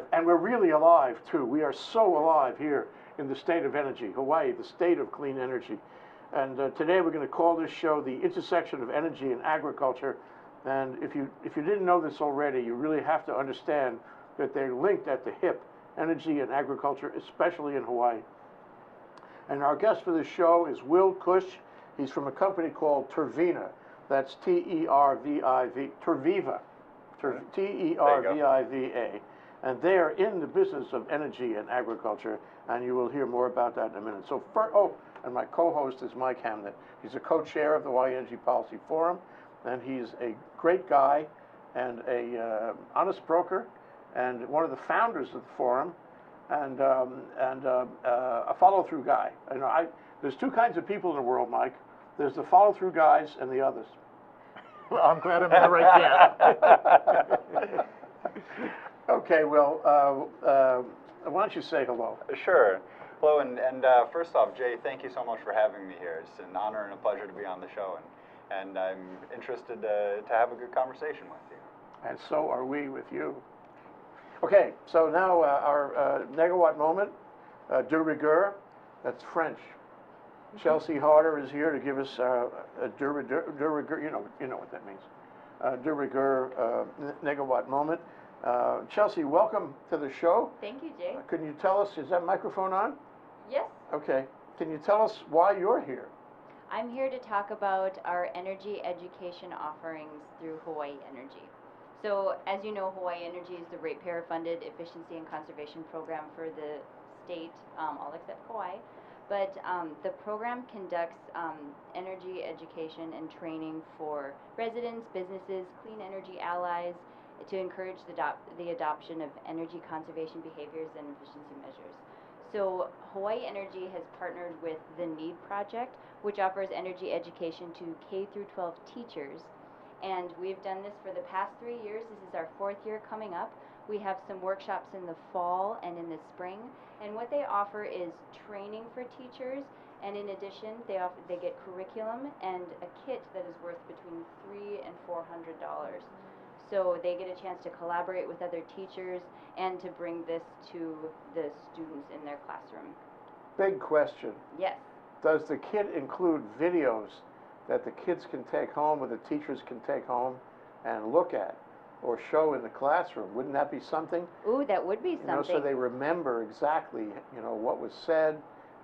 alive, and we're really alive too. We are so alive here in the state of energy, Hawaii, the state of clean energy. And today we're going to call this show the intersection of energy and agriculture. And if you didn't know this already, you really have to understand that they're linked at the hip, energy and agriculture, especially in Hawaii. And our guest for this show is Will Kusch. He's from a company called TerViva. That's T-E-R-V-I-V, TerViva, T-E-R-V-I-V-A. And they are in the business of energy and agriculture, and you will hear more about that in a minute. So, and my co-host is Mike Hamnet. He's a co-chair of the Hawaii Energy Policy Forum, and he's a great guy and a honest broker, and one of the founders of the forum, and a follow-through guy. You know, there's two kinds of people in the world, Mike. There's the follow-through guys and the others. Well, I'm glad I'm in the right camp. Okay, well, why don't you say hello? Sure. Hello, and first off, Jay, thank you so much for having me here. It's an honor and a pleasure to be on the show, and I'm interested to have a good conversation with you. And so are we with you. Okay, so now our negawatt moment, de rigueur, that's French. Chelsea Harder is here to give us a de rigueur, you know what that means, de rigueur negawatt moment. Chelsea, welcome to the show. Thank you, Jay. Can you tell us, is that microphone on? Yes. Okay. Can you tell us why you're here? I'm here to talk about our energy education offerings through Hawaii Energy. So, as you know, Hawaii Energy is the ratepayer-funded efficiency and conservation program for the state, all except Hawaii. But the program conducts energy education and training for residents, businesses, clean energy allies, to encourage the adoption of energy conservation behaviors and efficiency measures. So Hawaii Energy has partnered with the NEED project, which offers energy education to K through 12 teachers. And we've done this for the past 3 years. This is our 4th year coming up. We have some workshops in the fall and in the spring. And what they offer is training for teachers. And in addition, they get curriculum and a kit that is worth between $300 and $400. So they get a chance to collaborate with other teachers and to bring this to the students in their classroom. Big question. Yes. Does the kit include videos that the kids can take home or the teachers can take home and look at or show in the classroom? Wouldn't that be something? Ooh, that would be something. So they remember exactly, what was said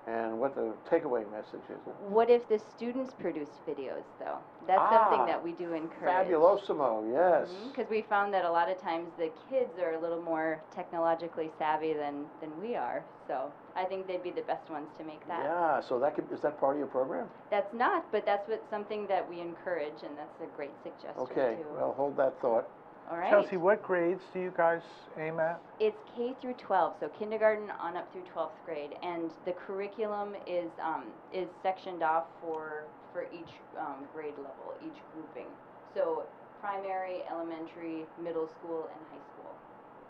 and what the takeaway message is. What if the students produce videos, though? That's something that we do encourage. Fabulosimo, yes. Because we found that a lot of times the kids are a little more technologically savvy than we are. So I think they'd be the best ones to make that. Yeah, so is that part of your program? That's not, but that's something that we encourage, and that's a great suggestion, okay, too. well, hold that thought. All right. Chelsea, what grades do you guys aim at? It's K through 12, so kindergarten on up through 12th grade, and the curriculum is sectioned off for each grade level, each grouping. So primary, elementary, middle school, and high school.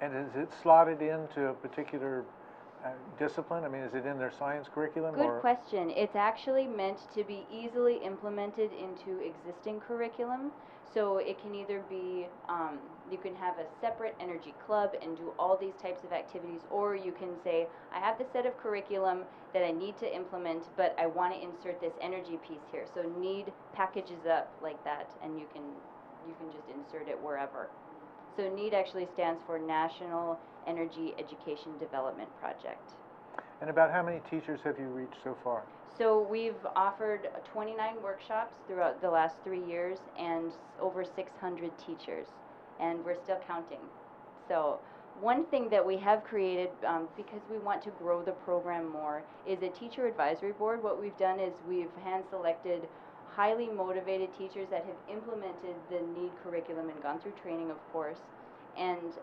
And is it slotted into a particular discipline? I mean, is it in their science curriculum? Good question. It's actually meant to be easily implemented into existing curriculum. So it can either be, you can have a separate energy club and do all these types of activities, or you can say, I have the set of curriculum that I need to implement, but I want to insert this energy piece here. So NEED packages up like that, and you can just insert it wherever. So NEED actually stands for National Energy Education Development Project. And about how many teachers have you reached so far? So we've offered 29 workshops throughout the last 3 years and over 600 teachers, and we're still counting. So one thing that we have created, because we want to grow the program more, is a teacher advisory board. What we've done is we've hand-selected highly motivated teachers that have implemented the NEED curriculum and gone through training, of course. And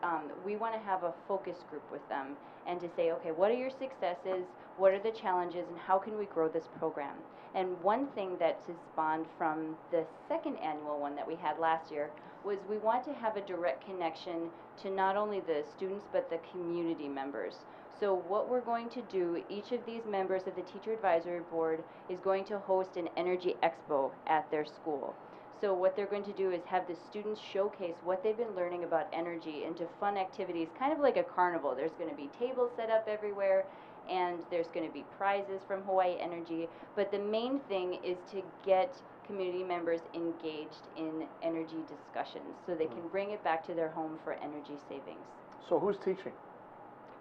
we want to have a focus group with them and to say, okay, what are your successes, what are the challenges, and how can we grow this program? And one thing that has spawned from the second annual one that we had last year was we want to have a direct connection to not only the students but the community members. So what we're going to do, each of these members of the Teacher Advisory Board is going to host an energy expo at their school. So what they're going to do is have the students showcase what they've been learning about energy into fun activities, kind of like a carnival. There's going to be tables set up everywhere, and there's going to be prizes from Hawaii Energy. But the main thing is to get community members engaged in energy discussions so they can bring it back to their home for energy savings. So who's teaching?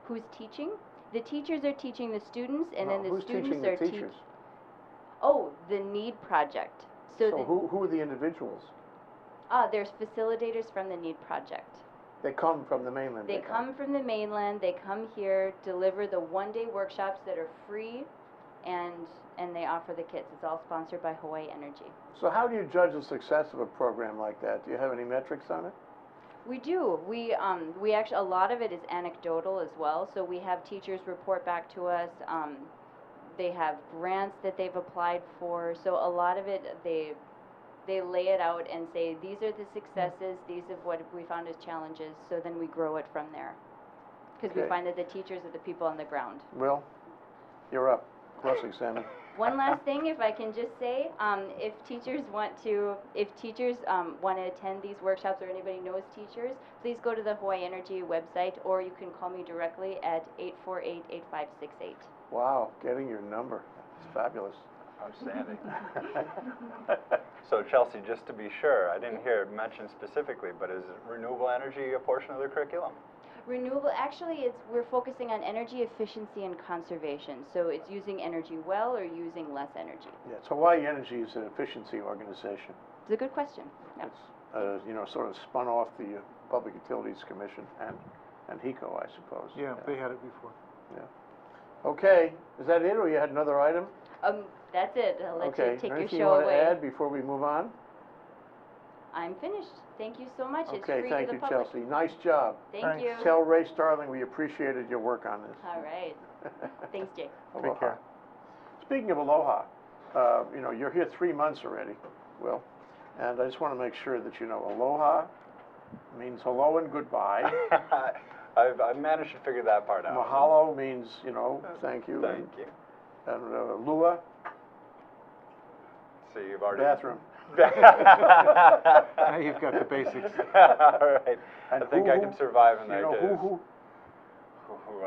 Who's teaching? The teachers are teaching the students, and then the who's students teaching are the teachers? Oh, the NEED project. So who are the individuals? There's facilitators from the NEED project. They come from the mainland. They come from the mainland. They come here, deliver the one-day workshops that are free, and they offer the kits. It's all sponsored by Hawaii Energy. So how do you judge the success of a program like that? Do you have any metrics on it? We do. We actually, a lot of it is anecdotal as well. So we have teachers report back to us. They have grants that they've applied for. So a lot of it, they lay it out and say, these are the successes, these are what we found as challenges. So then we grow it from there. Because we find that the teachers are the people on the ground. Will, you're up. Cross-examine. One last thing, if I can just say, if teachers want to attend these workshops, or anybody knows teachers, please go to the Hawaii Energy website, or you can call me directly at 848-8568. Wow, getting your number. It's fabulous. Outstanding. So Chelsea, just to be sure, I didn't hear it mentioned specifically, but is renewable energy a portion of the curriculum? Renewable, actually, we're focusing on energy efficiency and conservation. So it's using energy well or using less energy. Yeah, it's Hawaii Energy is an efficiency organization. It's a good question. Yeah. It's sort of spun off the Public Utilities Commission and HECO, I suppose. Yeah, they had it before. Yeah. Okay, is that it, or you had another item? That's it. I'll let you take your Anything show you want away. to add before we move on? I'm finished. Thank you so much. It's Okay, free thank to the you, public. Chelsea. Nice job. Thank Thanks. you. Tell Ray Starling we appreciated your work on this. All right. Thanks, Jay. Aloha. care. Speaking of aloha, you're here 3 months already, Will, and I just want to make sure that you know aloha means hello and goodbye. I've managed to figure that part out. Mahalo means, thank you. Thank you. And lua, So you've already... bathroom. Now you've got the basics. All right. And I think I can survive in You that know case. hoo-hoo?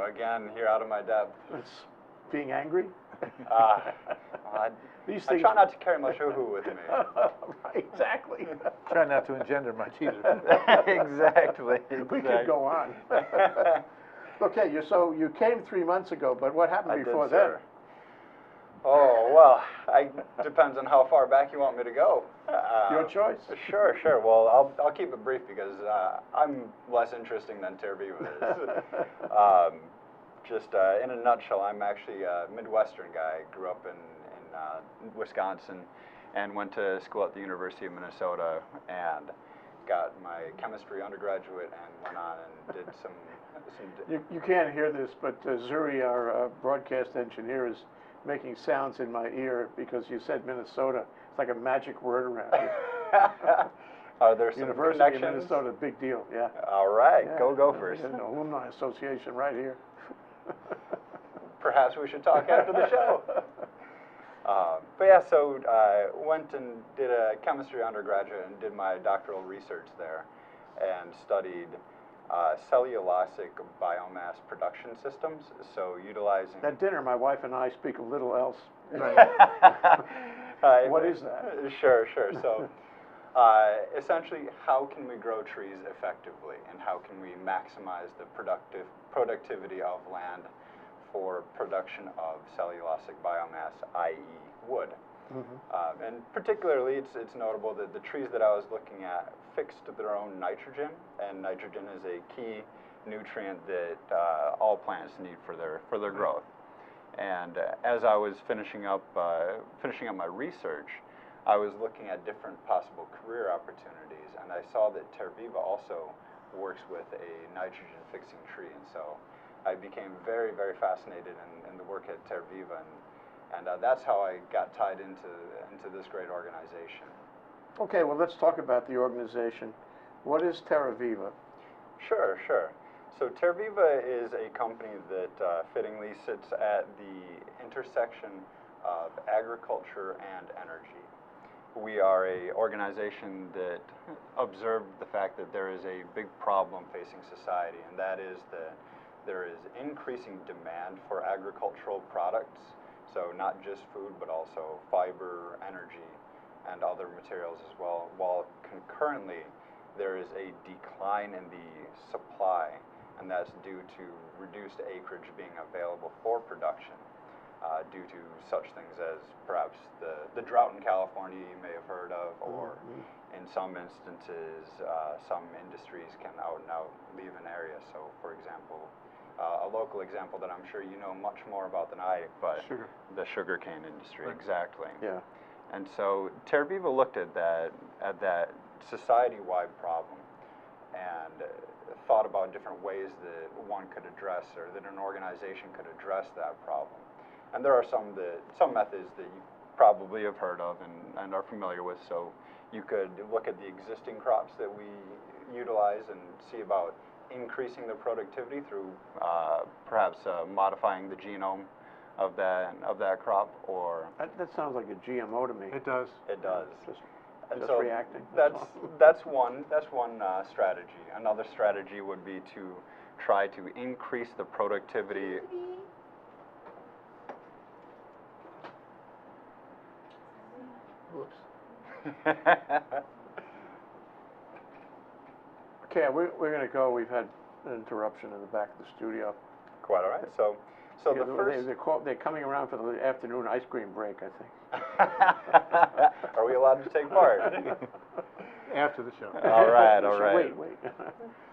Again, here out of my depth. It's being angry. These I things. try not to carry my hoo-hoo with me. Right, exactly. Try not to engender much either. Exactly. We could go on. Okay, so you came 3 months ago, but what happened I did, before sir. Oh, well, depends on how far back you want me to go. Your choice. Sure. Well, I'll keep it brief because I'm less interesting than TerViva is. Just in a nutshell, I'm actually a Midwestern guy. I grew up in Wisconsin and went to school at the University of Minnesota and got my chemistry undergraduate and went on and did some You can't hear this, but Zuri, our broadcast engineer, is making sounds in my ear because you said Minnesota. It's like a magic word around here. Are there some University connections? of Minnesota, big deal, yeah. All right, Yeah. go Gophers. An alumni association right here. Perhaps we should talk after the show. But yeah, so went and did a chemistry undergraduate and did my doctoral research there and studied cellulosic biomass production systems, so utilizing... At dinner, my wife and I speak a little else. What is that? Sure. So essentially, how can we grow trees effectively, and how can we maximize the productivity of land for production of cellulosic biomass, i.e. wood? Mm-hmm. And particularly, it's notable that the trees that I was looking at fixed their own nitrogen, and nitrogen is a key nutrient that all plants need for their growth. And as I was finishing up my research, I was looking at different possible career opportunities, and I saw that TerViva also works with a nitrogen fixing tree, and so I became very, very fascinated in the work at TerViva, and that's how I got tied into this great organization. Okay, well, let's talk about the organization. What is TerViva? Sure. So TerViva is a company that fittingly sits at the intersection of agriculture and energy. we are a organization that observed the fact that there is a big problem facing society, and that is that there is increasing demand for agricultural products, so not just food, but also fiber, energy, and other materials as well, while concurrently there is a decline in the supply, and that's due to reduced acreage being available for production, due to such things as perhaps the drought in California you may have heard of, or in some instances, some industries can out and out leave an area. So, for example, a local example that I'm sure you know much more about than I, but the sugarcane industry, exactly. Yeah. And so TerViva looked at that society-wide problem and thought about different ways that one could address, or that an organization could address that problem. And there are some methods that you probably have heard of and are familiar with. So you could look at the existing crops that we utilize and see about increasing the productivity through perhaps modifying the genome of that crop, or That sounds like a GMO to me. It does. it does. And Just so reacting. that's one strategy. Another strategy would be to try to increase the productivity. Whoops. Okay, we're going to go. We've had an interruption in the back of the studio. Quite all right. So Yeah, the first. they're coming around for the afternoon ice cream break, I think. Are we allowed to take part? After the show. All right, all right. Wait.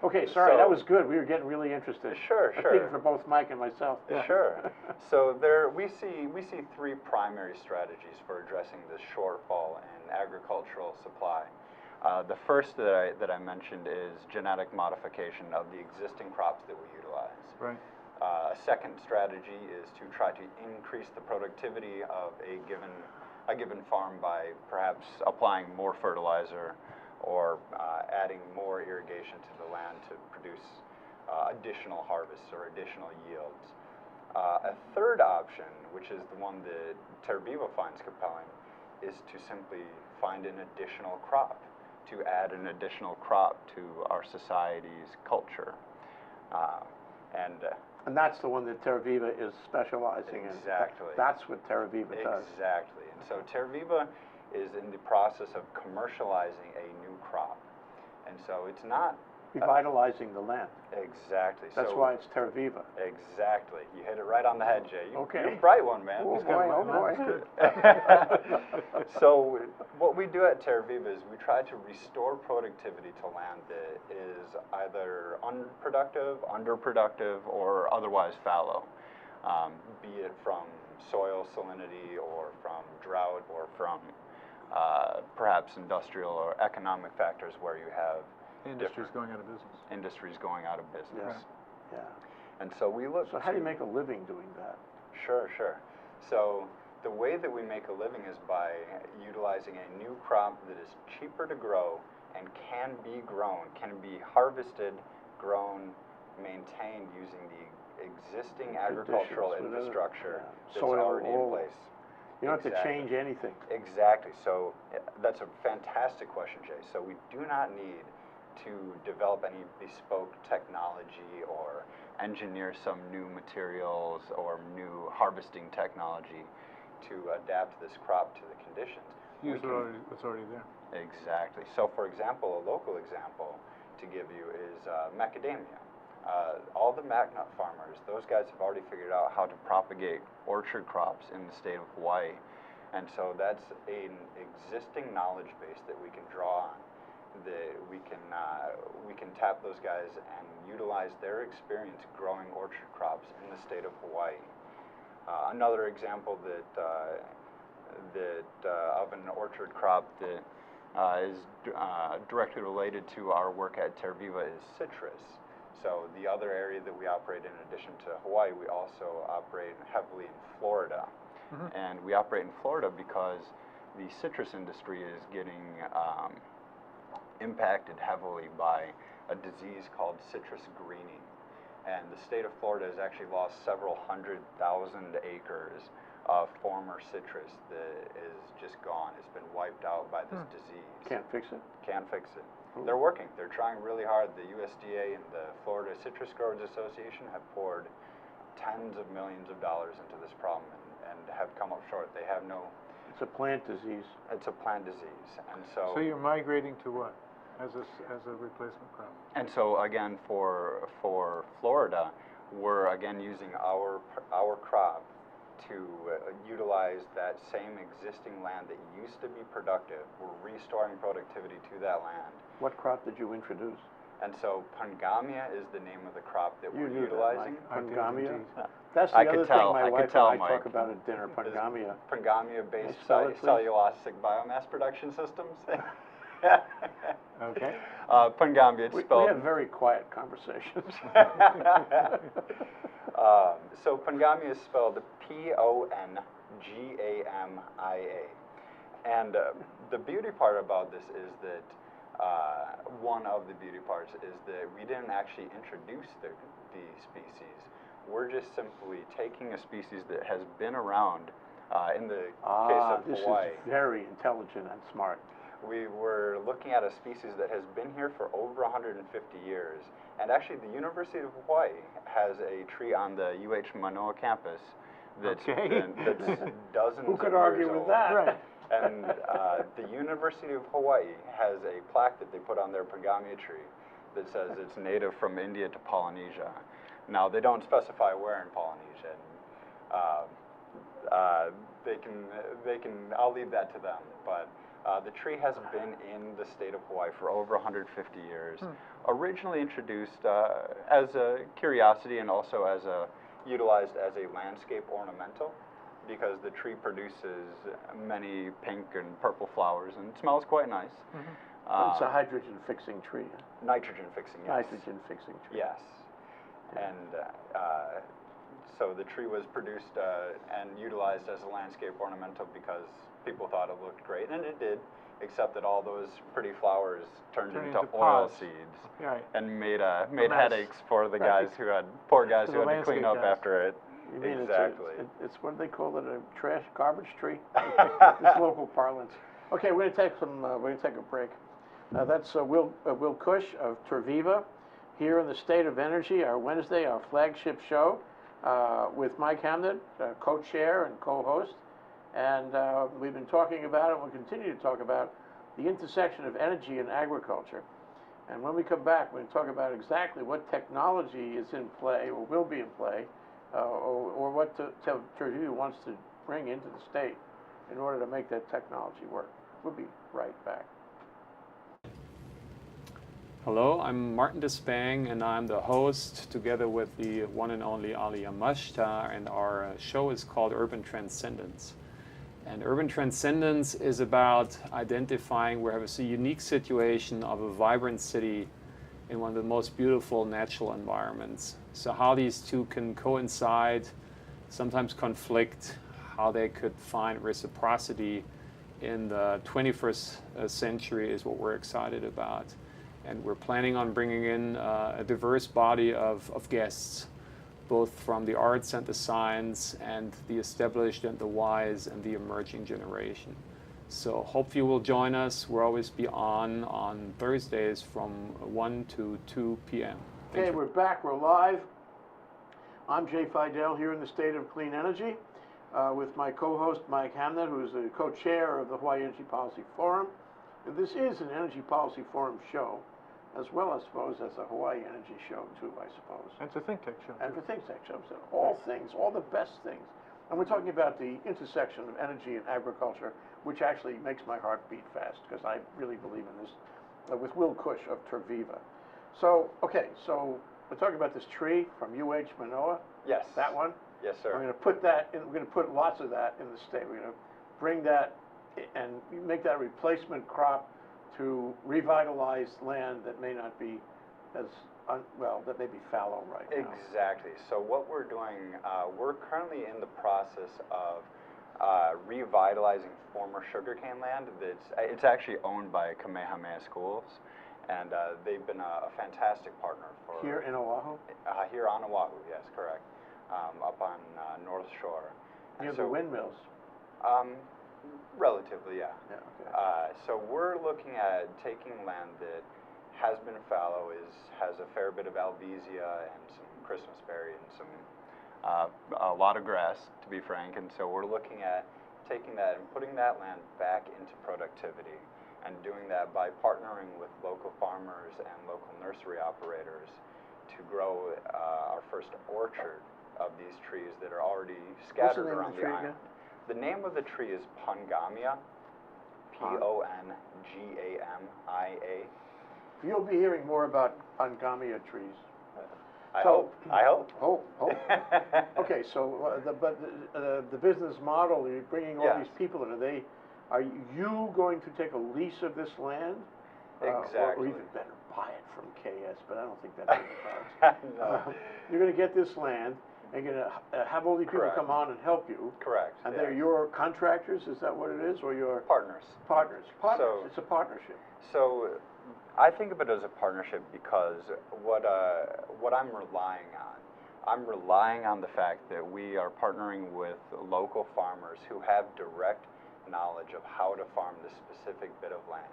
Okay, sorry, that So- was good. We were getting really interested. Sure, I'm sure. speaking for both Mike and myself. Sure. So we see three primary strategies for addressing this shortfall in agricultural supply. The first that I mentioned is genetic modification of the existing crops that we utilize. Right. A second strategy is to try to increase the productivity of a given farm by perhaps applying more fertilizer or adding more irrigation to the land to produce additional harvests or additional yields. A third option, which is the one that TerViva finds compelling, is to simply find an additional crop, to add an additional crop to our society's culture. And that's the one that TerViva is specializing in. Exactly. That's what TerViva does. Exactly. And so TerViva is in the process of commercializing a new crop. And so it's not Revitalizing the land. exactly. That's so why it's TerViva. Exactly. You hit it right on the head, Jay. You're a Okay. bright one, man. Oh He's got boy, a oh bright boy. one. So what we do at TerViva is we try to restore productivity to land that is either unproductive, underproductive, or otherwise fallow, be it from soil salinity or from drought or from perhaps industrial or economic factors where you have Industry's going out of business. industries going out of business. Yeah. And so we look So how do you to- make a living doing that? Sure. So the way that we make a living is by utilizing a new crop that is cheaper to grow and can be grown, can be harvested, grown, maintained using the existing agricultural Conditions, whatever, infrastructure yeah. that's Soil, already in all. place. You don't have to Exactly. change anything. Exactly. So that's a fantastic question, Jay. So we do not need to develop any bespoke technology or engineer some new materials or new harvesting technology to adapt this crop to the conditions. Use what's already there. Exactly. So for example, a local example to give you is macadamia. All the macnut farmers, those guys have already figured out how to propagate orchard crops in the state of Hawaii. And so that's an existing knowledge base that we can draw on, that we can tap those guys and utilize their experience growing orchard crops in the state of Hawaii. Another example of an orchard crop that is directly related to our work at TerViva is citrus. So the other area that we operate in addition to Hawaii, we also operate heavily in Florida. Mm-hmm. And we operate in Florida because the citrus industry is getting impacted heavily by a disease called citrus greening. And the state of Florida has actually lost several 100,000 acres former citrus that is just gone. It's been wiped out by this disease. Can't fix it? Can't fix it. They're working. They're trying really hard. The USDA and the Florida Citrus Growers Association have poured tens of millions of dollars into this problem and have come up short. They have no... It's a plant disease. It's a plant disease, and so... So you're migrating to what as a replacement crop? And so again, for Florida, we're again using our crop to utilize that same existing land that used to be productive. We're restoring productivity to that land. What crop did you introduce? And so Pangamia is the name of the crop that You we're knew utilizing. that, Mike. Pangamia? indeed. That's the I other could thing tell, my I wife could tell, and I talk Mike. about at dinner, Pangamia. Pangamia-based Spell it, please. cellulosic biomass production systems. Okay. Pangamia, it's We spelled... have very quiet conversations. So Pangamia is spelled Pongamia. And the beauty part about this is that one of the beauty parts is that we didn't actually introduce the species. We're just simply taking a species that has been around in the case of This Hawaii. is very intelligent and smart. We were looking at a species that has been here for over 150 years. And actually, the University of Hawaii has a tree on the UH Manoa campus that's, that's dozens Who could of argue years with old. that? Right. And the University of Hawaii has a plaque that they put on their Pangamia tree that says it's native from India to Polynesia. Now, they don't specify where in Polynesia. I'll leave that to them. But the tree has been in the state of Hawaii for over 150 years. Originally introduced as a curiosity and also as utilized as a landscape ornamental, because the tree produces many pink and purple flowers and it smells quite nice. It's a hydrogen fixing tree. Nitrogen fixing, yes. Nitrogen fixing tree. Yes. And so the tree was produced and utilized as a landscape ornamental because people thought it looked great, and it did, except that all those pretty flowers turned into oil pods. seeds Right. and made mess. headaches for the guys who had, poor guys For who the had to clean landscape up guys. after it. You mean Exactly. it's what do they call it, a garbage tree? It's local parlance. Okay, we're gonna take a break. That's Will Kusch of TerViva here in the State of Energy, our Wednesday, our flagship show, with Mike Hamnet, co-chair and co-host. And we've been talking about, and we'll continue to talk about, the intersection of energy and agriculture. And when we come back, we're going to talk about exactly what technology is in play, or will be in play, or what TerViva wants to bring into the state in order to make that technology work. We'll be right back. Hello, I'm Martin Despang, and I'm the host together with the one and only Ali Yamashita, and our show is called Urban Transcendence. And Urban Transcendence is about identifying where we have a unique situation of a vibrant city in one of the most beautiful natural environments. So how these two can coincide, sometimes conflict, how they could find reciprocity in the 21st century is what we're excited about. And we're planning on bringing in a diverse body of guests, both from the arts and the science and the established and the wise and the emerging generation. So hope you will join us. We'll always be on Thursdays from 1 to 2 p.m. Thank Okay, you. we're back. We're live. I'm Jay Fidell here in the State of Clean Energy with my co-host Mike Hamnet, who is the co-chair of the Hawaii Energy Policy Forum. And this is an Energy Policy Forum show, as well, I suppose, as a Hawaii Energy show, too, I suppose. And it's a ThinkTech show. And for ThinkTech shows, all things, all the best things. And we're talking about the intersection of energy and agriculture, which actually makes my heart beat fast, because I really believe in this, with Will Kusch of TerViva. So, okay, so we're talking about this tree from UH Manoa. Yes. That one. Yes, sir. We're going to put that in, we're going to put lots of that in the state. We're going to bring that and make that a replacement crop to revitalize land that may not be as, that may be fallow right now. Exactly. So what we're doing, we're currently in the process of revitalizing former sugarcane land. It's actually owned by Kamehameha Schools, and they've been a fantastic partner for... Here in Oahu? Here on Oahu, yes, correct. Up on North Shore. And Near so, the windmills. Relatively, yeah. Yeah, okay. So we're looking at taking land that has been fallow, has a fair bit of albizia and some Christmasberry and some a lot of grass, to be frank. And so we're looking at taking that and putting that land back into productivity, and doing that by partnering with local farmers and local nursery operators to grow our first orchard of these trees that are already scattered around the island. The name of the tree is Pongamia, Pongamia. You'll be hearing more about Pongamia trees. I hope. Hope. Okay, so the business model, you're bringing all these people in. Are you going to take a lease of this land? Exactly. Or even better, buy it from KS, but I don't think that's in the cards. No. You're going to get this land, and you're going to have all these people Correct. come on and help you. Correct. And they're your contractors, is that what it is? Or your partners. Partners. So, it's a partnership. So I think of it as a partnership because what I'm relying on the fact that we are partnering with local farmers who have direct knowledge of how to farm this specific bit of land.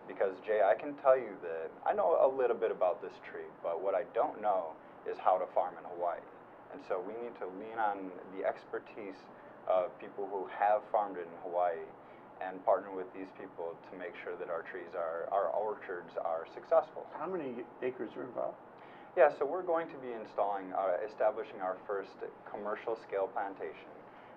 Because Jay, I can tell you that I know a little bit about this tree, but what I don't know is how to farm in Hawaii. And so we need to lean on the expertise of people who have farmed it in Hawaii and partner with these people to make sure that our our orchards are successful. How many acres are involved? Yeah, so we're going to be establishing our first commercial scale plantation,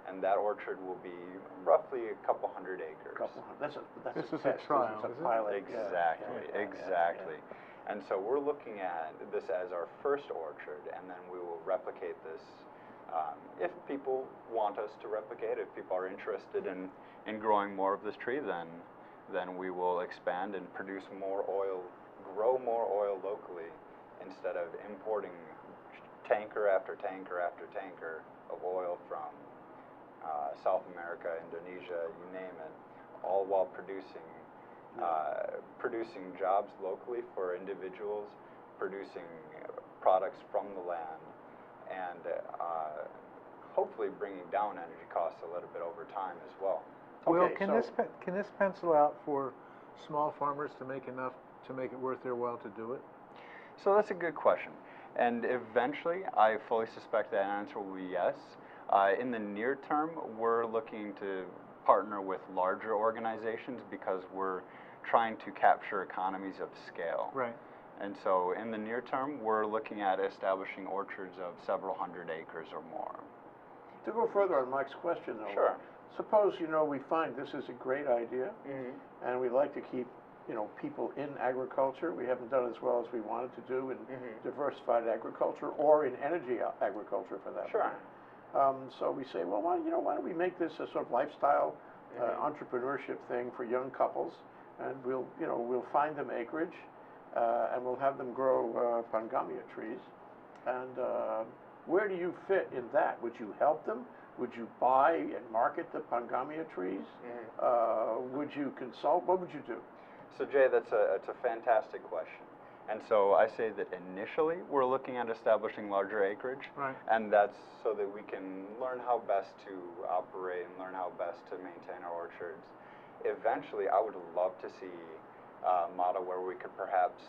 and that orchard will be roughly a couple hundred acres. That's This a is a test. trial, This is is a it? pilot. Exactly, Yeah. exactly. And so we're looking at this as our first orchard, and then we will replicate this if people want us to replicate. If people are interested in growing more of this tree, then we will expand and produce more oil, grow more oil locally, instead of importing tanker after tanker after tanker of oil from South America, Indonesia, you name it, all while producing jobs locally for individuals, producing products from the land, and hopefully bringing down energy costs a little bit over time as well. Will, Okay, can this pencil out for small farmers to make enough to make it worth their while to do it? So that's a good question. And eventually, I fully suspect that answer will be yes. In the near term, we're looking to partner with larger organizations because we're trying to capture economies of scale. Right. And so in the near term, we're looking at establishing orchards of several hundred acres or more. To go further on Mike's question, though, Sure. suppose, we find this is a great idea, and we'd like to keep, people in agriculture. We haven't done as well as we wanted to do in diversified agriculture or in energy agriculture, for that Sure. matter. So we say, well, why don't we make this a sort of lifestyle entrepreneurship thing for young couples, and we'll find them acreage, and we'll have them grow Pongamia trees. And where do you fit in that? Would you help them? Would you buy and market the Pongamia trees? Would you consult? What would you do? So Jay, it's a fantastic question. And so I say that initially we're looking at establishing larger acreage, Right. and that's so that we can learn how best to operate and learn how best to maintain our orchards. Eventually, I would love to see a model where we could perhaps,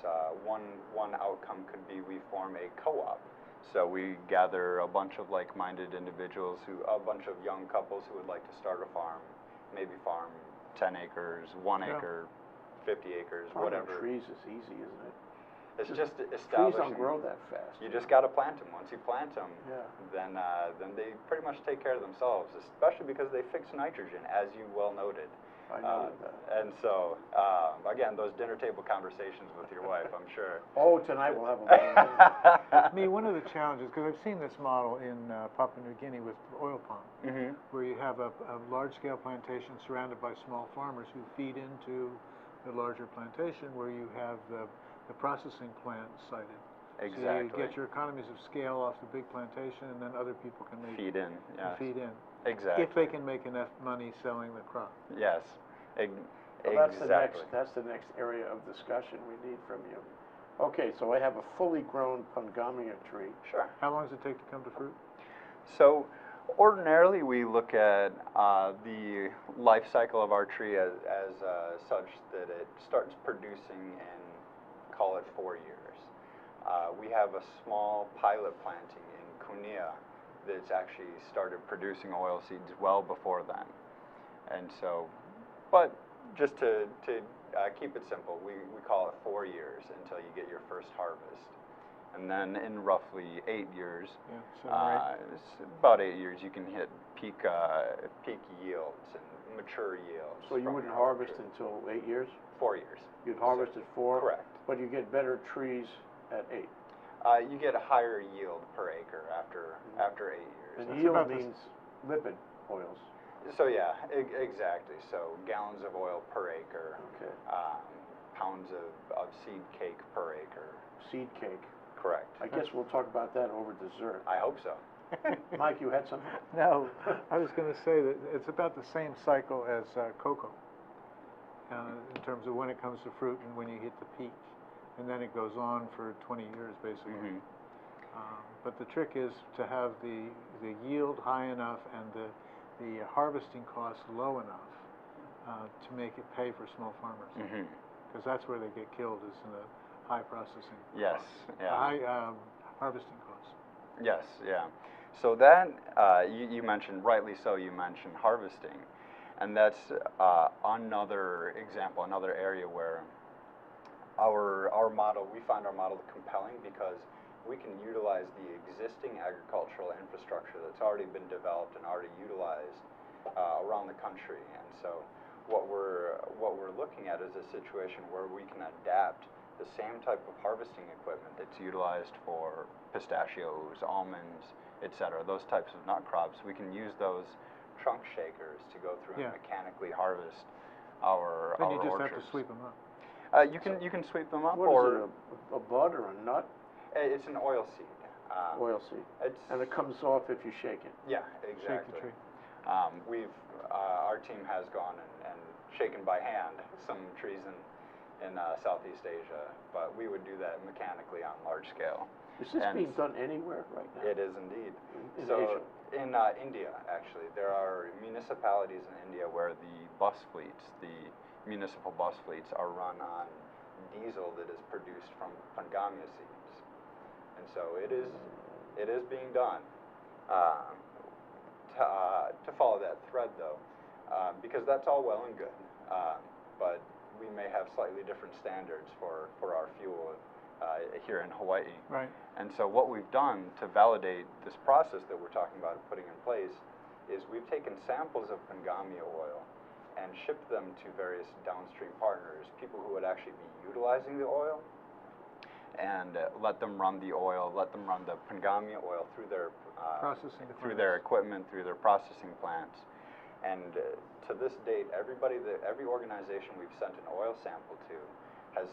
one outcome could be we form a co-op. So we gather a bunch of like-minded individuals, a bunch of young couples who would like to start a farm, maybe farm 10 acres, 1 acre, 50 acres, whatever. Farming trees is easy, isn't it? It's just establishing. Trees don't grow that fast. You just got to plant them. Once you plant them, Yeah. then they pretty much take care of themselves, especially because they fix nitrogen, as you well noted. I know that. And so, again, those dinner table conversations with your wife, I'm sure. Oh, tonight we'll have a I mean, one of the challenges, because I've seen this model in Papua New Guinea with oil palm, where you have a large-scale plantation surrounded by small farmers who feed into the larger plantation, where you have the processing plant sited. Exactly. So you get your economies of scale off the big plantation, and then other people can Feed in, yes. feed in. Exactly. If they can make enough money selling the crop. Yes, Well, exactly. that's the next area of discussion we need from you. Okay, so I have a fully grown Pongamia tree. Sure. How long does it take to come to fruit? So Ordinarily, we look at the life cycle of our tree as such that it starts producing in, call it 4 years. We have a small pilot planting in Cunha that's actually started producing oil seeds well before then. And so, but just to keep it simple, we call it 4 years until you get your first harvest. And then in roughly 8 years, about 8 years, you can hit peak yields and mature yields. So you wouldn't harvest until 8 years? 4 years. You'd harvest at 4? Correct. But you get better trees at 8? You get a higher yield per acre after 8 years. And yield means lipid oils. So yeah, exactly. So gallons of oil per acre. Okay. Pounds of seed cake per acre. Seed cake. Correct. I guess we'll talk about that over dessert. I hope so. Mike, you had something? No, I was going to say that it's about the same cycle as cocoa in terms of when it comes to fruit and when you hit the peak. And then it goes on for 20 years, basically. Mm-hmm. But the trick is to have the yield high enough and the harvesting costs low enough to make it pay for small farmers. Because that's where they get killed, is in the high processing Yes, costs. yeah. High harvesting costs. Yes, yeah. So that, you mentioned, rightly so, you mentioned harvesting. And that's another example, another area where our model, we find our model compelling because we can utilize the existing agricultural infrastructure that's already been developed and already utilized around the country. And so what we're looking at is a situation where we can adapt the same type of harvesting equipment that's utilized for pistachios, almonds, etc., those types of nut crops. We can use those trunk shakers to go through and mechanically harvest our Then you just orchards. have to sweep them up. You can sweep them up, What or is it, a bud or a nut? it's an oil seed. Oil seed. And it comes off if you shake it. Yeah, Shake exactly. the tree. Our team has gone and shaken by hand some trees in Southeast Asia, but we would do that mechanically on large scale. Is this being done anywhere right now? It is indeed. In So Asia? in India, actually, there are municipalities in India where the bus fleets, the municipal bus fleets, are run on diesel that is produced from pangamia seeds, and so it is being done. To follow that thread, though, because that's all well and good, but we may have slightly different standards for our fuel here in Hawaii. Right. And so what we've done to validate this process that we're talking about and putting in place is we've taken samples of pangamia oil and shipped them to various downstream partners, people who would actually be utilizing the oil, and let them run the oil, let them run the pangamia oil through their through their equipment, through their processing plants. And to this date, every organization we've sent an oil sample to has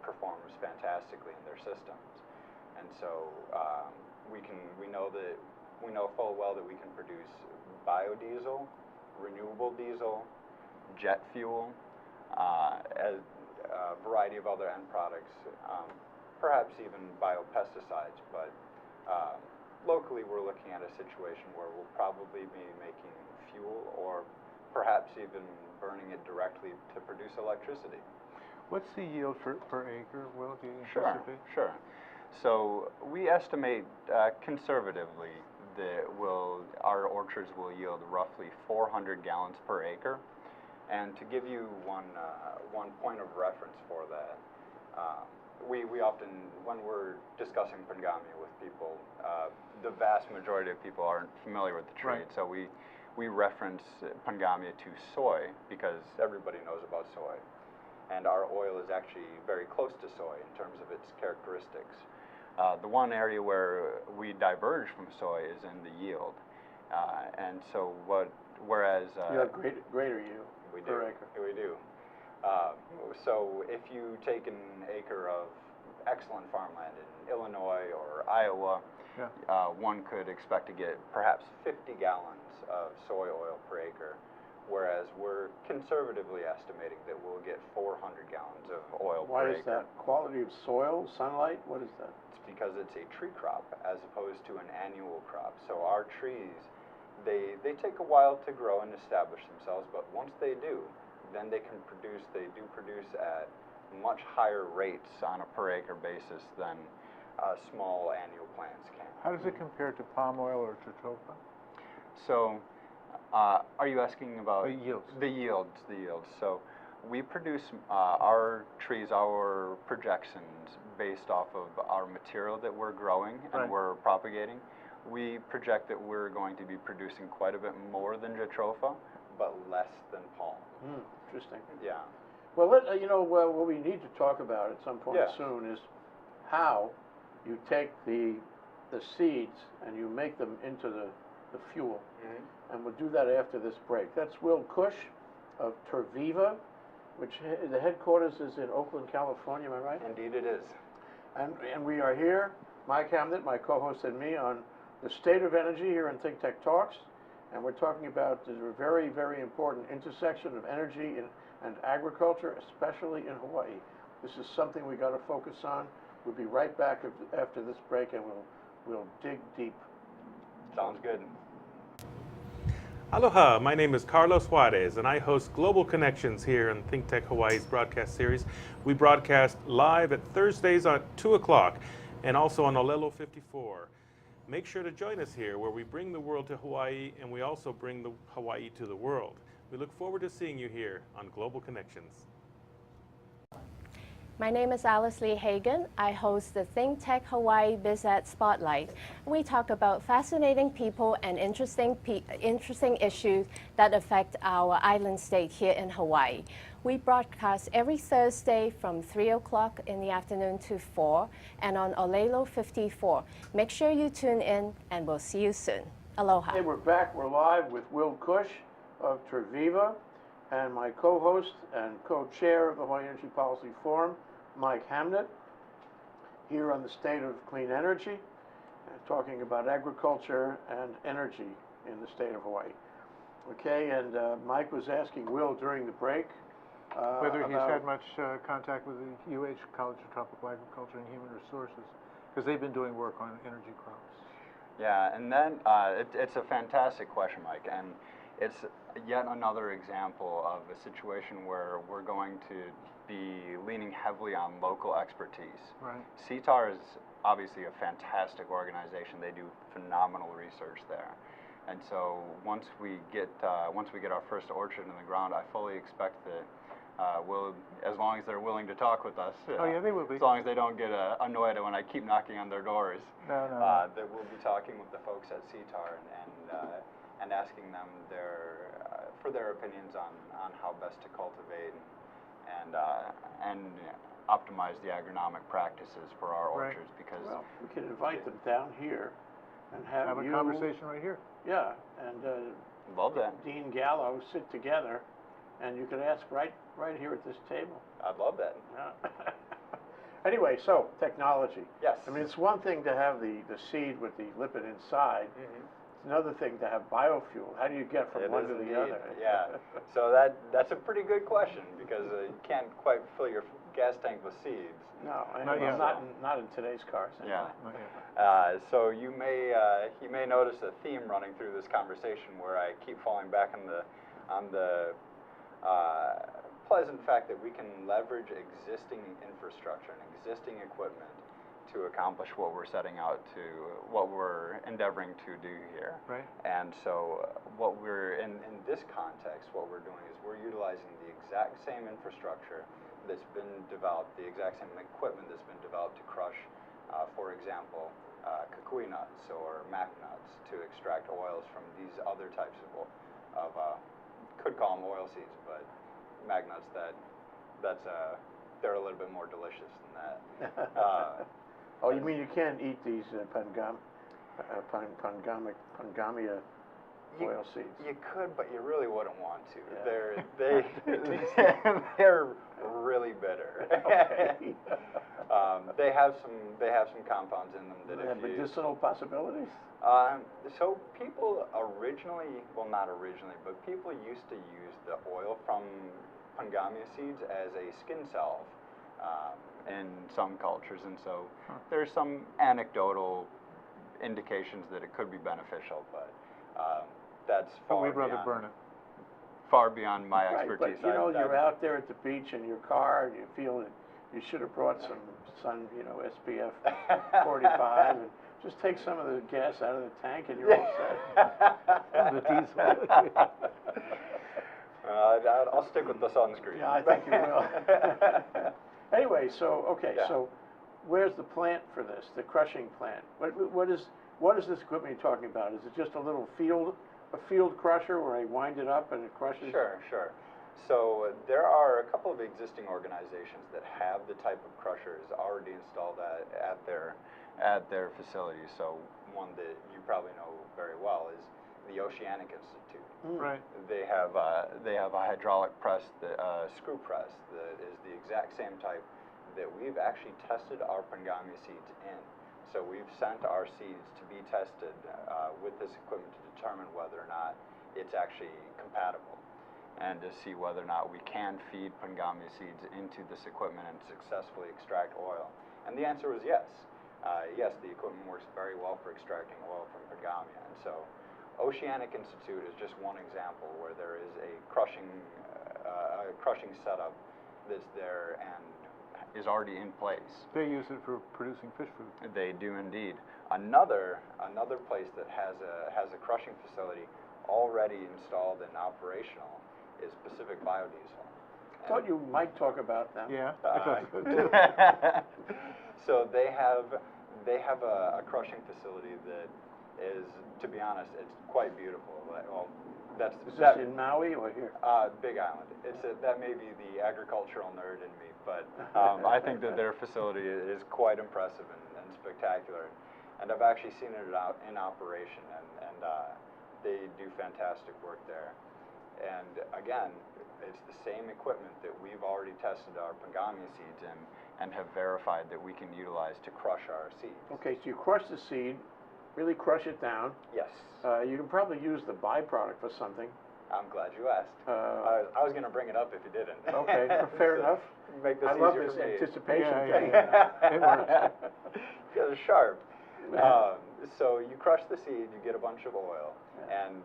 performs fantastically in their systems. And so we know full well that we can produce biodiesel, renewable diesel, jet fuel, as a variety of other end products, perhaps even biopesticides. But locally, we're looking at a situation where we'll probably be making fuel, or perhaps even burning it directly to produce electricity. What's the yield per acre, Will? Do you anticipate? Sure. So we estimate conservatively that our orchards will yield roughly 400 gallons per acre. And to give you one point of reference for that, we often, when we're discussing pangamia with people, the vast majority of people aren't familiar with the trade. Right. So we reference pangamia to soy because everybody knows about soy. And our oil is actually very close to soy in terms of its characteristics. The one area where we diverge from soy is in the yield. And so whereas... you have greater yield per acre. We do. So if you take an acre of excellent farmland in Illinois or Iowa, one could expect to get perhaps 50 gallons of soy oil per acre, whereas we're conservatively estimating that we'll get 400 gallons of oil per acre. Why is that? Quality of soil, sunlight? What is that? It's because it's a tree crop as opposed to an annual crop. So our trees They take a while to grow and establish themselves, but once they do, then they do produce at much higher rates on a per acre basis than small annual plants can. How does it compare to palm oil or TerViva? So, are you asking about The yields. The yields. So, we produce our trees, our projections based off of our material that we're growing and Right. we're propagating. We project that we're going to be producing quite a bit more than Jatropha, but less than palm. Interesting. Yeah. Well, what we need to talk about at some point Yeah. soon is how you take the seeds and you make them into the fuel. And we'll do that after this break. That's Will Kusch of TerViva, which the headquarters is in Oakland, California, am I right? Indeed it is. And we are here, Mike Hamnet, my co-host, and me, on the state of energy here in ThinkTech Talks. And we're talking about the very, very important intersection of energy and agriculture, especially in Hawaii. This is something we got to focus on. We'll be right back after this break, and we'll dig deep. Sounds good. Aloha, my name is Carlos Juarez, and I host Global Connections here on ThinkTech Hawaii's broadcast series. We broadcast live at Thursdays at 2 o'clock and also on Olelo 54. Make sure to join us here, where we bring the world to Hawaii and we also bring the Hawaii to the world. We look forward to seeing you here on Global Connections. My name is Alice Lee Hagan. I host the ThinkTech Hawaii BizEd Spotlight. We talk about fascinating people and interesting issues that affect our island state here in Hawaii. We broadcast every Thursday from 3 o'clock in the afternoon to 4 and on Olelo 54. Make sure you tune in and we'll see you soon. Aloha. Hey, we're back. We're live with Will Kusch of TerViva and my co-host and co-chair of the Hawaii Energy Policy Forum, Mike Hamnet, here on the state of clean energy, talking about agriculture and energy in the state of Hawaii. Okay, and Mike was asking Will during the break Whether he's had much contact with the UH College of Tropical Agriculture and Human Resources, because they've been doing work on energy crops. Yeah, and then it's a fantastic question, Mike, and it's yet another example of a situation where we're going to be leaning heavily on local expertise. Right. CTAR is obviously a fantastic organization. They do phenomenal research there. And so once we get our first orchard in the ground, I fully expect that as long as they're willing to talk with us. Oh yeah, they will be. As long as they don't get annoyed when I keep knocking on their doors. No. That we'll be talking with the folks at CTAR and asking them for their opinions on how best to cultivate and optimize the agronomic practices for our orchards. Because well, we can invite them down here and have a you, conversation right here. Yeah, and love that. Dean Gallo sit together, and you can ask right here at this table. I'd love that. Yeah. Anyway, so technology. Yes. I mean, it's one thing to have the seed with the lipid inside. Mm-hmm. It's another thing to have biofuel. How do you get from one to the other? Yeah. So that's a pretty good question, because you can't quite fill your gas tank with seeds. No, Not yet. not in today's cars. Anyway. Yeah. Not yet. So you may notice a theme running through this conversation where I keep falling back on the pleasant fact that we can leverage existing infrastructure and existing equipment to accomplish what we're endeavoring to do here. Right. And so what we're in this context, what we're doing is we're utilizing the exact same infrastructure that's been developed, the exact same equipment that's been developed to crush, for example, kukui nuts or mac nuts to extract oils from these other types of could call them oil seeds, but mag nuts they're a little bit more delicious than that. Oh, you mean you can't eat these pangamia oil seeds? You could, but you really wouldn't want to. Yeah. They're really bitter. Okay. They have some compounds in them that They have if you medicinal possibilities? So people not originally, but people used to use the oil from pangamia seeds as a skin salve in some cultures, and so there's some anecdotal indications that it could be beneficial, but that's But far we'd rather beyond, burn it. far beyond my Right, expertise. but, you know, you're out there at the beach in your car, and you feel that you should have brought some SPF 45, and just take some of the gas out of the tank, and you're all set. The diesel. I'll stick with the sunscreen. Yeah, I think you will. Anyway, okay, Yeah. so where's the plant for this, the crushing plant? What is this equipment you're talking about? Is it just a little field crusher where I wind it up and it crushes? Sure. So there are a couple of existing organizations that have the type of crushers already installed at their facilities. So one that you probably know very well is the Oceanic Institute. Right. They have a hydraulic press, screw press that is the exact same type that we've actually tested our Pangami seeds in. So we've sent our seeds to be tested with this equipment to determine whether or not it's actually compatible, and to see whether or not we can feed Pangami seeds into this equipment and successfully extract oil. And the answer was yes. Yes, the equipment works very well for extracting oil from Pangami. And so Oceanic Institute is just one example where there is a crushing setup that's there and is already in place. They use it for producing fish food. They do indeed. Another place that has a crushing facility already installed and operational is Pacific Biodiesel. I thought you might talk about them. Yeah. So they have a crushing facility that is, to be honest, it's quite beautiful. Is this in Maui or here? Big Island. That may be the agricultural nerd in me, but I think that their facility is quite impressive and spectacular. And I've actually seen it out in operation, and they do fantastic work there. And again, it's the same equipment that we've already tested our Pangami seeds in and have verified that we can utilize to crush our seeds. Okay, so you crush the seed, really crush it down. Yes. You can probably use the byproduct for something. I'm glad you asked. I was going to bring it up if you didn't. Okay, fair enough. Make this I love easier this for me. anticipation Yeah, thing. It works. You guys are sharp. So you crush the seed, you get a bunch of oil, and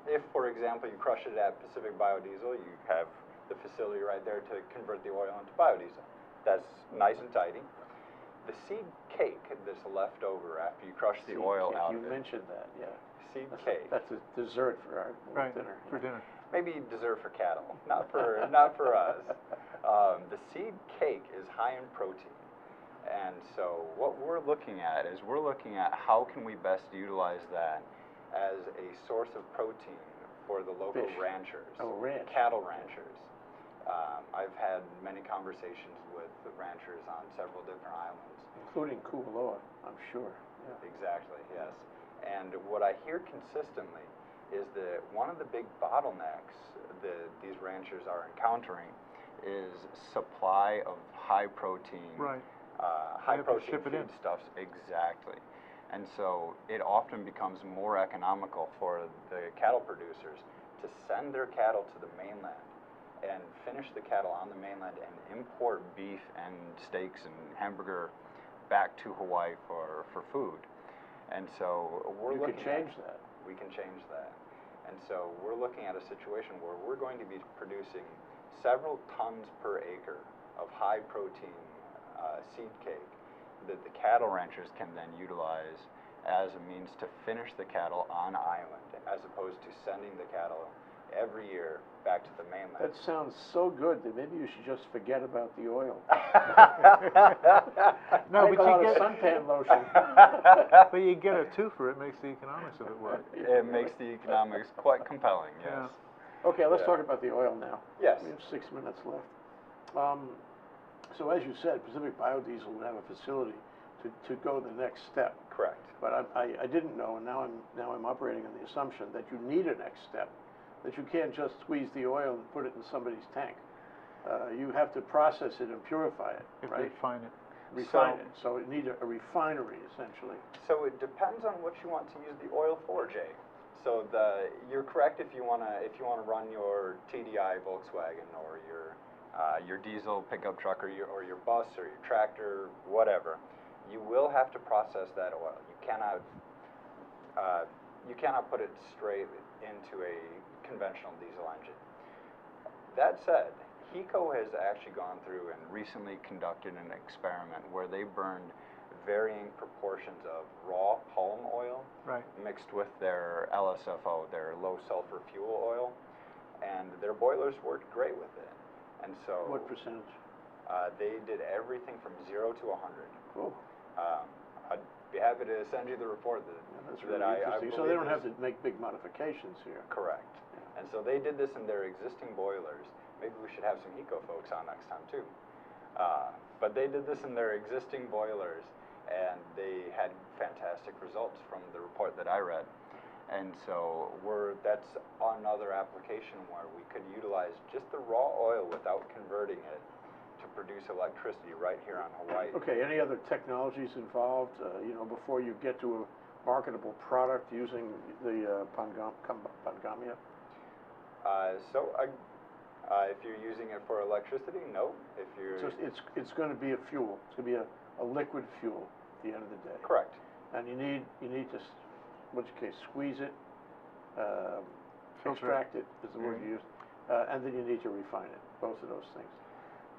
if for example you crush it at Pacific Biodiesel, you have the facility right there to convert the oil into biodiesel. That's nice and tidy. The seed cake that's left over after you crush the oil out You of it. mentioned that, yeah. Seed cake. That's a dessert for our dinner. For dinner. Maybe dessert for cattle, not for us. The seed cake is high in protein. And so what we're looking at is how can we best utilize that as a source of protein for the local Fish. ranchers, Cattle ranchers. I've had many conversations with the ranchers on several different islands. Including Kualoa, I'm sure. Yeah. Exactly, yes. And what I hear consistently is that one of the big bottlenecks that these ranchers are encountering is supply of high protein, high protein foodstuffs. Exactly. And so it often becomes more economical for the cattle producers to send their cattle to the mainland and finish the cattle on the mainland and import beef and steaks and hamburger back to Hawaii for food. And so we're looking can change that. We can change that. And so we're looking at a situation where we're going to be producing several tons per acre of high protein seed cake that the cattle ranchers can then utilize as a means to finish the cattle on island, as opposed to sending the cattle every year back to the mainland. That sounds so good that maybe you should just forget about the oil. No, Make but a lot you of get suntan lotion. but you get a twofer. It makes the economics of it work. It makes the economics quite compelling, yes. Okay, let's talk about the oil now. Yes. We have 6 minutes left. So as you said, Pacific Biodiesel would have a facility to go the next step. Correct. But I didn't know, and now I'm operating on the assumption that you need a next step, that you can't just squeeze the oil and put it in somebody's tank. You have to process it and purify it, right? Refine it. Refine it. So it needs a refinery, essentially. So it depends on what you want to use the oil for, Jay. So you're correct if you want to run your TDI Volkswagen or your diesel pickup truck or your bus or your tractor, whatever. You will have to process that oil. You cannot put it straight into a conventional diesel engine. That said, HECO has actually gone through and recently conducted an experiment where they burned varying proportions of raw palm oil mixed with their LSFO, their low sulfur fuel oil, and their boilers worked great with it. And so What percentage? They did everything from 0 to 100. Cool. I'd be happy to send you the report That's really interesting. So they don't have to make big modifications here. Correct. Yeah. And so they did this in their existing boilers. Maybe we should have some HECO folks on next time too. But they did this in their existing boilers, and they had fantastic results from the report that I read. And so that's another application where we could utilize just the raw oil without converting it to produce electricity right here on Hawaii. Okay, any other technologies involved, before you get to a marketable product using the pangamia? If you're using it for electricity, no. If you're... So it's going to be a fuel. It's going to be a liquid fuel at the end of the day. Correct. And you need to, squeeze it, extract it is the word you used, and then you need to refine it, both of those things.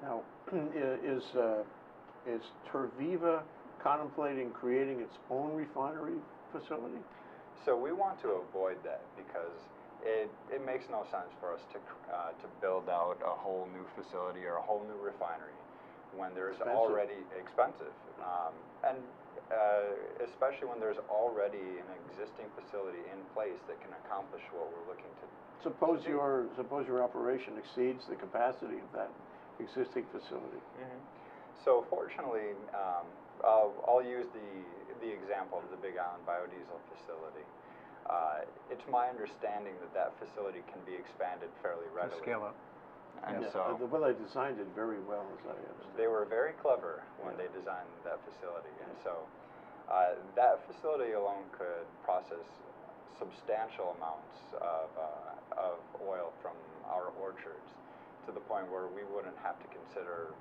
Now, is TerViva contemplating creating its own refinery facility? So we want to avoid that because it makes no sense for us to build out a whole new facility or a whole new refinery when there's already expensive, and especially when there's already an existing facility in place that can accomplish what we're looking to. Suppose your operation exceeds the capacity of that existing facility. Mm-hmm. So fortunately, I'll use the example of the Big Island biodiesel facility. It's my understanding that facility can be expanded fairly readily. Scale up. And Yeah, so they designed it very well, as I understand. they were very clever when they designed that facility, and so that facility alone could process substantial amounts of oil from our orchards, to the point where we wouldn't have to consider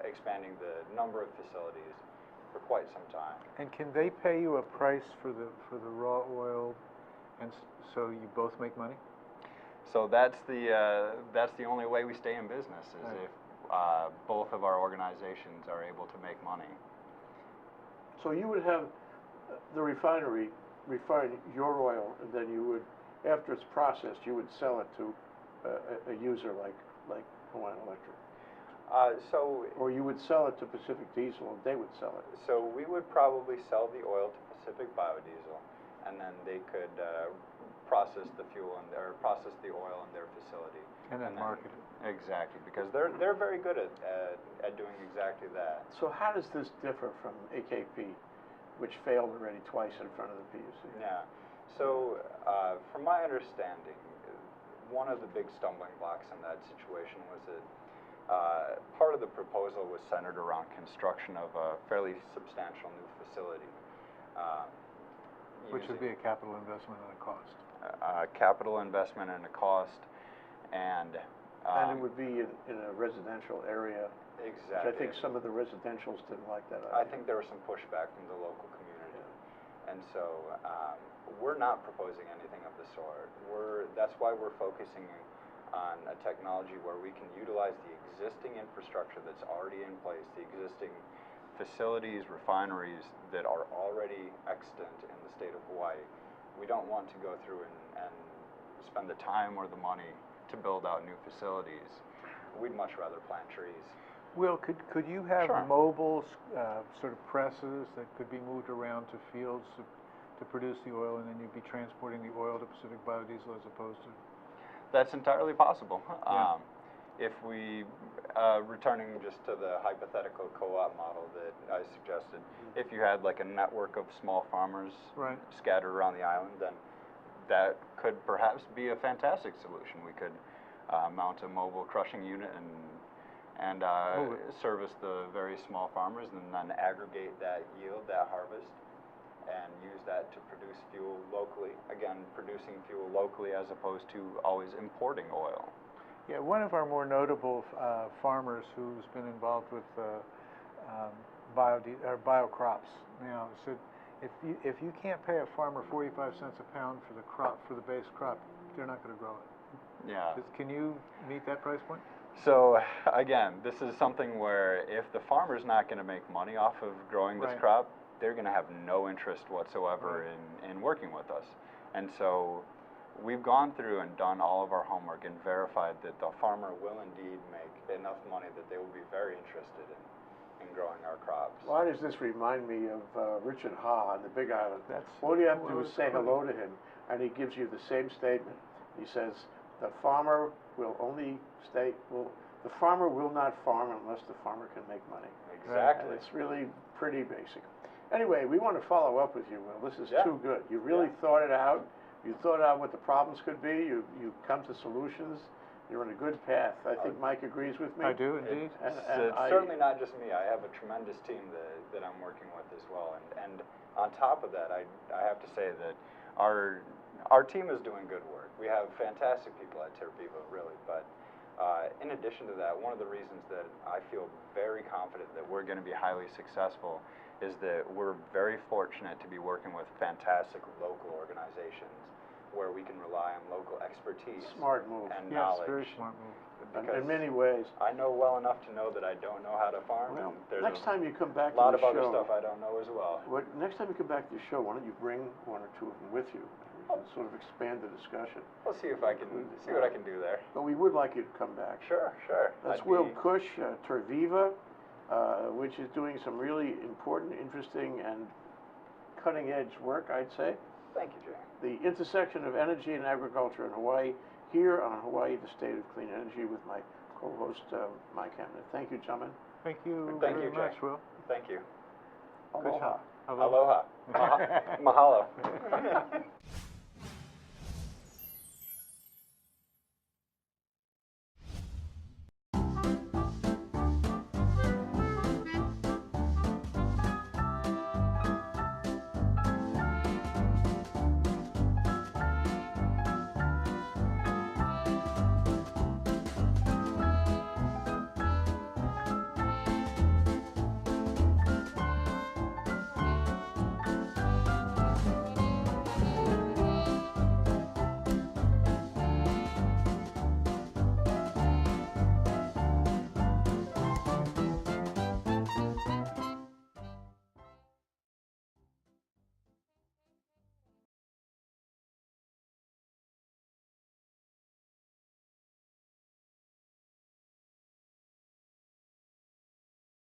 expanding the number of facilities for quite some time. And can they pay you a price for the raw oil, and so you both make money? So that's the only way we stay in business is Right. if both of our organizations are able to make money. So you would have the refinery refine your oil, and then you would, after it's processed, you would sell it to a user like Hawaiian Electric. Or you would sell it to Pacific Diesel, and they would sell it. So we would probably sell the oil to Pacific Biodiesel, and then they could process the fuel or process the oil in their facility. And then market it. Exactly, because they're very good at doing exactly that. So how does this differ from AKP, which failed already twice in front of the PUC? Yeah. So from my understanding, one of the big stumbling blocks in that situation was that part of the proposal was centered around construction of a fairly substantial new facility. Which would be a capital investment and a cost. Capital investment and a cost, and it would be in a residential area. Exactly. Which I think some of the residentials didn't like that idea. I think there was some pushback from the local community, and so we're not proposing anything of the sort. That's why we're focusing on a technology where we can utilize the existing infrastructure that's already in place, the existing facilities, refineries that are already extant in the state of Hawaii. We don't want to go through and spend the time or the money to build out new facilities. We'd much rather plant trees. Will, could you have Sure. mobile sort of presses that could be moved around to fields to produce the oil, and then you'd be transporting the oil to Pacific Biodiesel as opposed to? That's entirely possible. Yeah. If we, returning just to the hypothetical co-op model that I suggested, if you had like a network of small farmers Right. scattered around the island, then that could perhaps be a fantastic solution. We could mount a mobile crushing unit and service the very small farmers, and then aggregate that yield, that harvest, and use that to produce fuel locally. Again, producing fuel locally as opposed to always importing oil. Yeah, one of our more notable farmers who's been involved with biocrops now said If you can't pay a farmer 45 cents a pound for the crop, for the base crop, they're not going to grow it. Yeah. Can you meet that price point? So again, this is something where if the farmer's not going to make money off of growing this Right. crop, they're going to have no interest whatsoever in working with us. And so we've gone through and done all of our homework and verified that the farmer will indeed make enough money that they will be very interested in growing our crops. Why does this remind me of Richard Ha on the Big Island? That's All you have to who do I is was say quoting. hello to him, and he gives you the same statement. He says, the farmer will not farm unless the farmer can make money. Exactly. And it's really pretty basic. Anyway, we want to follow up with you, Will. This is Yeah. too good. You really thought it out. You thought out what the problems could be. You come to solutions. You're on a good path. I think Mike agrees with me. I do indeed. It's certainly not just me. I have a tremendous team that I'm working with as well. And on top of that, I have to say that our team is doing good work. We have fantastic people at TerViva, really. But in addition to that, one of the reasons that I feel very confident that we're going to be highly successful is that we're very fortunate to be working with fantastic local organizations where we can rely on local expertise Smart move. and Yes, knowledge. very smart move. Because In many ways. I know well enough to know that I don't know how to farm. Well, and there's next time you come a back to lot the of other show, stuff I don't know as well. next time you come back to the show, why don't you bring one or two of them with you? We can sort of expand the discussion. We'll see if I can see what I can do there. But we would like you to come back. Sure. That's I'd Will be- Kusch, TerViva, which is doing some really important, interesting, and cutting-edge work, I'd say. Thank you, Jay. The intersection of energy and agriculture in Hawaii, here on Hawaii, the State of Clean Energy, with my co-host, Mike Hamnet. Thank you, gentlemen. Thank you Thank very you, Jay. much, Will. Thank you. Aloha. Aloha. Aloha. Mahalo.